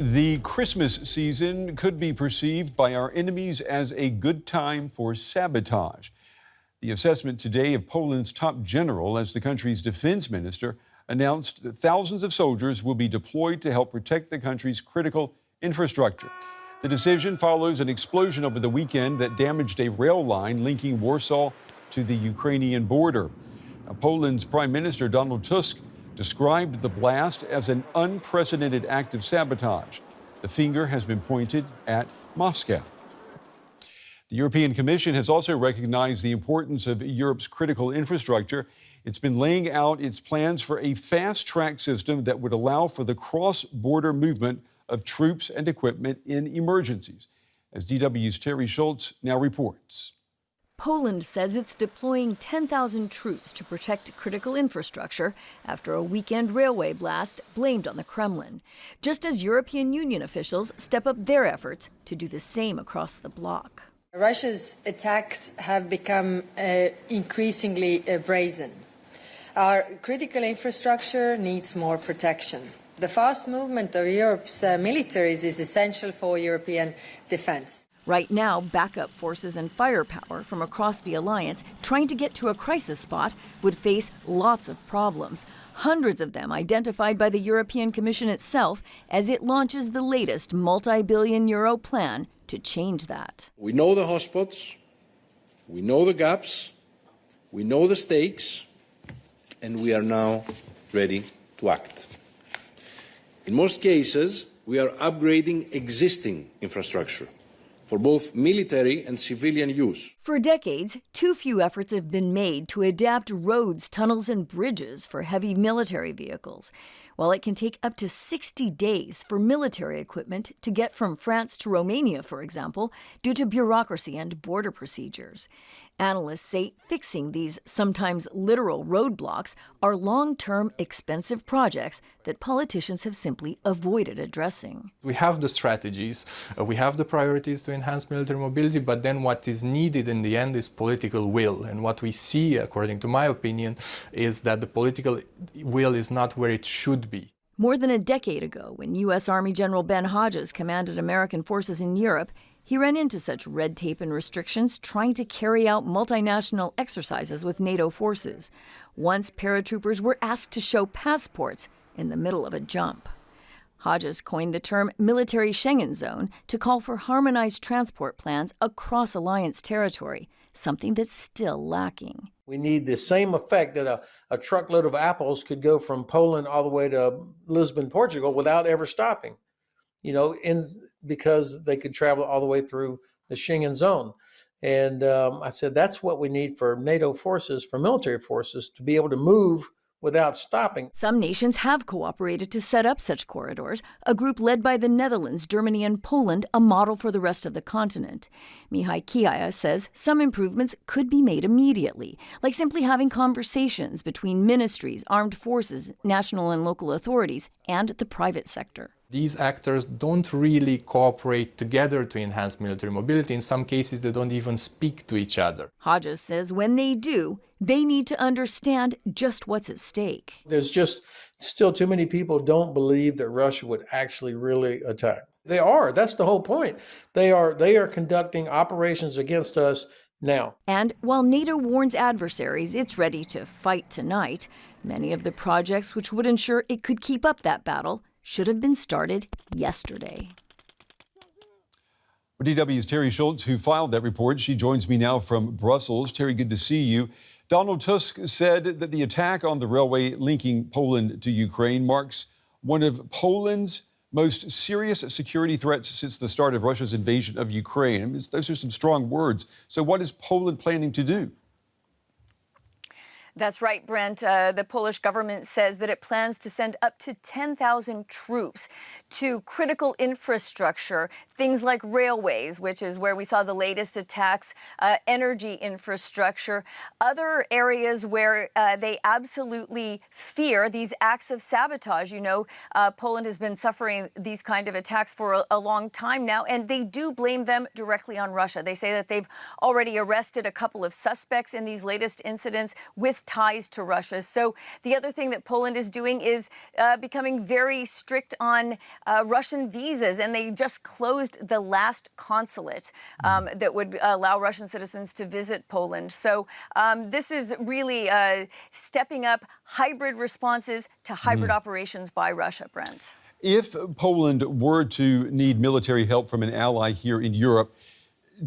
The Christmas season could be perceived by our enemies as a good time for sabotage. The assessment today of Poland's top general as the country's defense minister announced that thousands of soldiers will be deployed to help protect the country's critical infrastructure. The decision follows an explosion over the weekend that damaged a rail line linking Warsaw to the Ukrainian border. Now, Poland's Prime Minister Donald Tusk described the blast as an unprecedented act of sabotage. The finger has been pointed at Moscow. The European Commission has also recognized the importance of Europe's critical infrastructure. It's been laying out its plans for a fast-track system that would allow for the cross-border movement of troops and equipment in emergencies. As DW's Teri Schultz now reports. Poland says it's deploying 10,000 troops to protect critical infrastructure after a weekend railway blast blamed on the Kremlin, just as European Union officials step up their efforts to do the same across the bloc. Russia's attacks have become increasingly brazen. Our critical infrastructure needs more protection. The fast movement of Europe's militaries is essential for European defense. Right now, backup forces and firepower from across the alliance trying to get to a crisis spot would face lots of problems, hundreds of them identified by the European Commission itself as it launches the latest multi-billion-euro plan to change that. We know the hotspots, we know the gaps, we know the stakes, and we are now ready to act. In most cases, we are upgrading existing infrastructure for both military and civilian use. For decades, too few efforts have been made to adapt roads, tunnels, and bridges for heavy military vehicles. While it can take up to 60 days for military equipment to get from France to Romania, for example, due to bureaucracy and border procedures. Analysts say fixing these sometimes literal roadblocks are long-term, expensive projects that politicians have simply avoided addressing. We have the strategies, we have the priorities to enhance military mobility, but then what is needed in the end is political will. And what we see, according to my opinion, is that the political will is not where it should be. More than a decade ago, when U.S. Army General Ben Hodges commanded American forces in Europe, he ran into such red tape and restrictions trying to carry out multinational exercises with NATO forces. Once, paratroopers were asked to show passports in the middle of a jump. Hodges coined the term Military Schengen zone to call for harmonized transport plans across alliance territory, something that's still lacking. We need the same effect that a truckload of apples could go from Poland all the way to Lisbon, Portugal without ever stopping, because they could travel all the way through the Schengen zone. And I said, that's what we need for NATO forces, for military forces, to be able to move without stopping. Some nations have cooperated to set up such corridors, a group led by the Netherlands, Germany, and Poland, a model for the rest of the continent. Mihai Kiaia says some improvements could be made immediately, like simply having conversations between ministries, armed forces, national and local authorities, and the private sector. These actors don't really cooperate together to enhance military mobility. In some cases, they don't even speak to each other. Hodges says when they do, they need to understand just what's at stake. There's just still too many people don't believe that Russia would actually really attack. They are. That's the whole point. They are conducting operations against us now. And while NATO warns adversaries it's ready to fight tonight, many of the projects which would ensure it could keep up that battle should have been started yesterday. DW's Teri Schultz, who filed that report. She joins me now from Brussels. Teri, good to see you. Donald Tusk said that the attack on the railway linking Poland to Ukraine marks one of Poland's most serious security threats since the start of Russia's invasion of Ukraine. I mean, those are some strong words. So what is Poland planning to do? That's right, Brent. The Polish government says that it plans to send up to 10,000 troops to critical infrastructure, things like railways, which is where we saw the latest attacks, energy infrastructure, other areas where they absolutely fear these acts of sabotage. Poland has been suffering these kind of attacks for a long time now, and they do blame them directly on Russia. They say that they've already arrested a couple of suspects in these latest incidents with ties to Russia. So the other thing that Poland is doing is becoming very strict on Russian visas, and they just closed the last consulate that would allow Russian citizens to visit Poland. So this is really stepping up hybrid responses to hybrid operations by Russia, Brent. If Poland were to need military help from an ally here in Europe,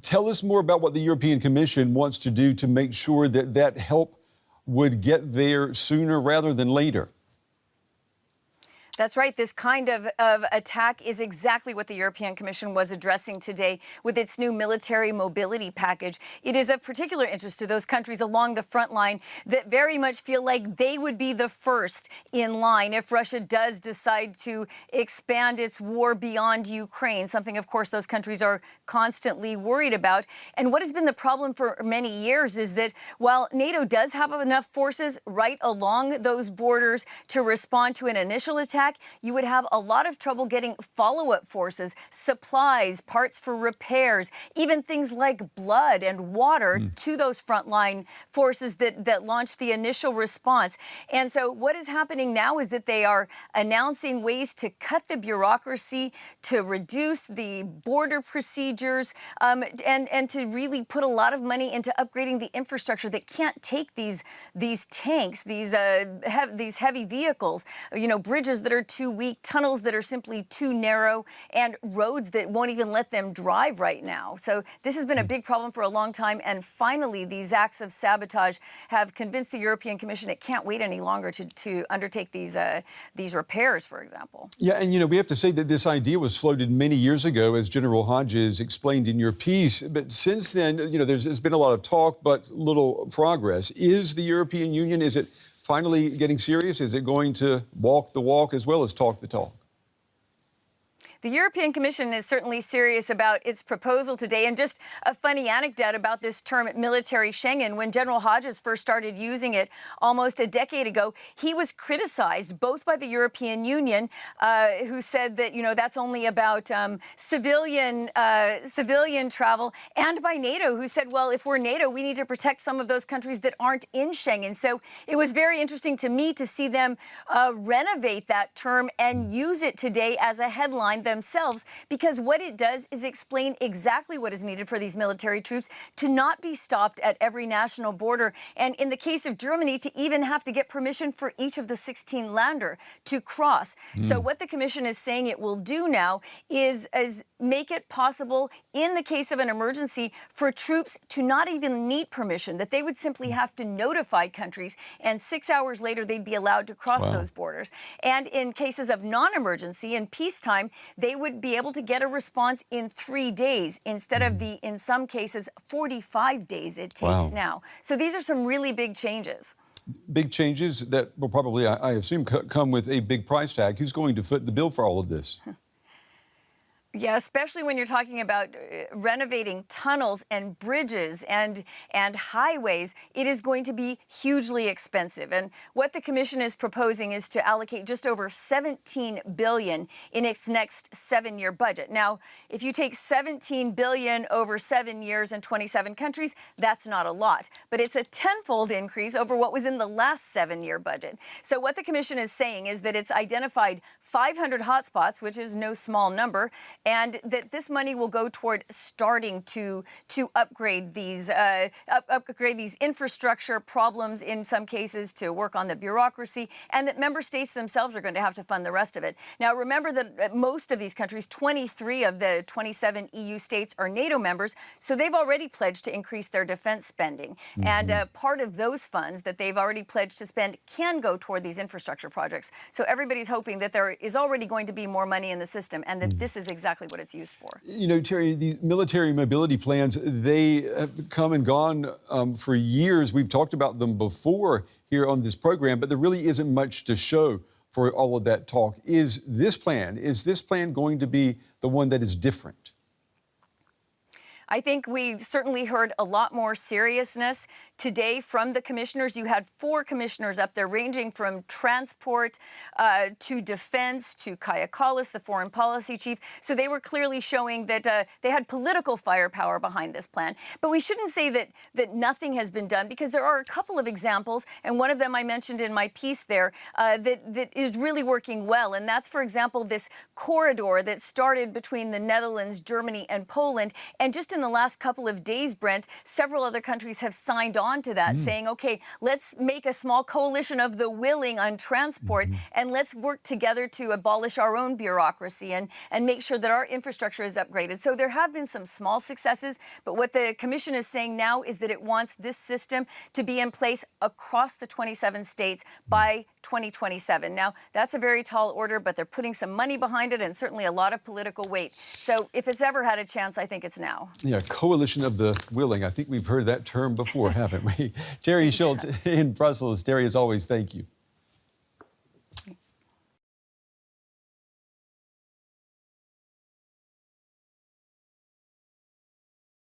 tell us more about what the European Commission wants to do to make sure that that help would get there sooner rather than later. That's right. This kind of attack is exactly what the European Commission was addressing today with its new military mobility package. It is of particular interest to those countries along the front line that very much feel like they would be the first in line if Russia does decide to expand its war beyond Ukraine, something, of course, those countries are constantly worried about. And what has been the problem for many years is that while NATO does have enough forces right along those borders to respond to an initial attack, you would have a lot of trouble getting follow-up forces, supplies, parts for repairs, even things like blood and water to those frontline forces that launched the initial response. And so what is happening now is that they are announcing ways to cut the bureaucracy, to reduce the border procedures, and to really put a lot of money into upgrading the infrastructure that can't take these tanks, these heavy vehicles, bridges that are too weak, tunnels that are simply too narrow, and roads that won't even let them drive right now. So this has been a big problem for a long time, and finally these acts of sabotage have convinced the European Commission it can't wait any longer to undertake these repairs, for example. Yeah, and we have to say that this idea was floated many years ago, as General Hodges explained in your piece. But since then, there's been a lot of talk, but little progress. Is the European Union, is it finally getting serious? Is it going to walk the walk as well as talk the talk? The European Commission is certainly serious about its proposal today. And just a funny anecdote about this term, military Schengen, when General Hodges first started using it almost a decade ago, he was criticized both by the European Union, who said that, that's only about civilian travel, and by NATO, who said, well, if we're NATO, we need to protect some of those countries that aren't in Schengen. So it was very interesting to me to see them renovate that term and use it today as a headline themselves, because what it does is explain exactly what is needed for these military troops to not be stopped at every national border. And in the case of Germany, to even have to get permission for each of the 16 Länder to cross. So what the Commission is saying it will do now is make it possible in the case of an emergency for troops to not even need permission, that they would simply have to notify countries, and 6 hours later they'd be allowed to cross those borders. And in cases of non-emergency and peacetime, they would be able to get a response in 3 days instead of the, in some cases, 45 days it takes now. So these are some really big changes. Big changes that will probably, I assume, come with a big price tag. Who's going to foot the bill for all of this? Yeah, especially when you're talking about renovating tunnels and bridges and highways, it is going to be hugely expensive. And what the Commission is proposing is to allocate just over $17 billion in its next 7-year budget. Now, if you take $17 billion over 7 years and 27 countries, that's not a lot. But it's a tenfold increase over what was in the last 7-year budget. So what the Commission is saying is that it's identified 500 hotspots, which is no small number, and that this money will go toward starting to upgrade these infrastructure problems, in some cases to work on the bureaucracy, and that member states themselves are going to have to fund the rest of it. Now, remember that most of these countries, 23 of the 27 EU states, are NATO members, so they've already pledged to increase their defense spending. And part of those funds that they've already pledged to spend can go toward these infrastructure projects. So everybody's hoping that there is already going to be more money in the system, and that this is exactly what it's used for. Teri, the military mobility plans, they have come and gone for years. We've talked about them before here on this program, but there really isn't much to show for all of that talk. Is this plan going to be the one that is different? I think we certainly heard a lot more seriousness today from the commissioners. You had 4 commissioners up there, ranging from transport to defense to Kaya Kallas, the foreign policy chief. So they were clearly showing that they had political firepower behind this plan. But we shouldn't say that nothing has been done, because there are a couple of examples, and one of them I mentioned in my piece there, that is really working well. And that's, for example, this corridor that started between the Netherlands, Germany, and Poland. And just in the last couple of days, Brent, several other countries have signed on to that, saying, okay, let's make a small coalition of the willing on transport, and let's work together to abolish our own bureaucracy and make sure that our infrastructure is upgraded. So there have been some small successes, but what the Commission is saying now is that it wants this system to be in place across the 27 states by 2027. Now, that's a very tall order, but they're putting some money behind it and certainly a lot of political weight. So if it's ever had a chance, I think it's now. Yeah, coalition of the willing. I think we've heard that term before, haven't we? Teri Schultz in Brussels. Teri, as always, thank you.